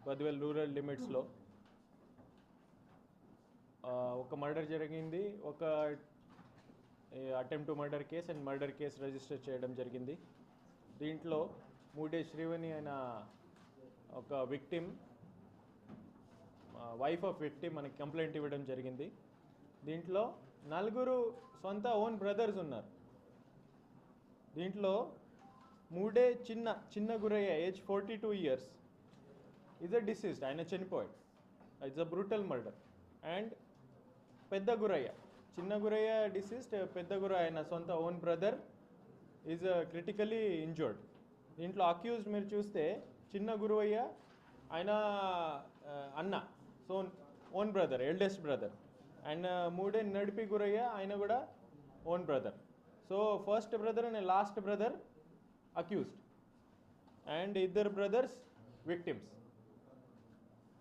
Badvel rural లిమిట్స్లో ఒక murder జరిగింది, ఒక attempt to murder case and murder case register చేయడం జరిగింది. దీంట్లో మూడే శ్రీవని అయిన ఒక విక్టిమ్, వైఫ్ ఆఫ్ విక్టిమ్ మనకి కంప్లైంట్ ఇవ్వడం జరిగింది. దీంట్లో 4 సొంత ఓన్ బ్రదర్స్ ఉన్నారు. దీంట్లో మూడే చిన్న Gurayya age 42 years is a deceased, ఆయన చనిపోయాడు. It's a brutal murder. And పెద్ద గురయ్య, చిన్న గురయ్య డిసీజ్డ్, పెద్ద గురయ్య ఆయన సొంత own brother is critically injured. దీంట్లో అక్యూజ్డ్ మీరు చూస్తే చిన్న గురయ్య ఆయన అన్న, so own brother, eldest brother. And మూడే నడిపి గురయ్య ఆయన కూడా own brother. So first brother and last brother accused and ఇద్దరు brothers victims.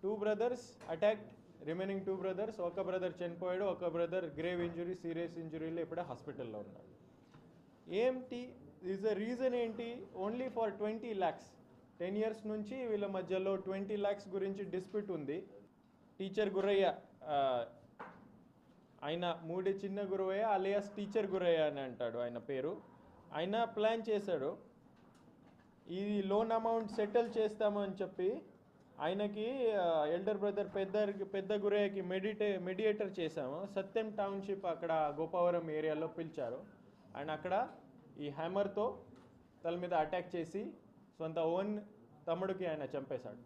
2 brothers attacked, remaining 2 brothers, ఒక బ్రదర్ చనిపోయాడు, ఒక బ్రదర్ గ్రేవ్ ఇంజురీ, సీరియస్ ఇంజురీలో ఇప్పుడే హాస్పిటల్లో ఉన్నాడు. ఏంటి ఈజ్ ద రీజన్ ఏంటి? Only for 20 lakhs. 10 years నుంచి వీళ్ళ మధ్యలో 20 lakhs గురించి డిస్ప్యూట్ ఉంది. టీచర్ గురయ్య ఆయన మూడే చిన్న గురయ్య అలియాస్ టీచర్ గురయ్య అని అంటాడు ఆయన పేరు. ఆయన ప్లాన్ చేశాడు ఈ లోన్ అమౌంట్ సెటిల్ చేస్తాము అని చెప్పి ఆయనకి ఎల్డర్ బ్రదర్ పెద్ద గురయ్యకి మెడియేటర్ చేశాము. సత్యం టౌన్షిప్ అక్కడ గోపవరం ఏరియాలో పిలిచారు. అండ్ అక్కడ ఈ హ్యామర్తో తల మీద అటాక్ చేసి సొంత ఓన్ తమ్ముడికి ఆయన చంపేశాడు.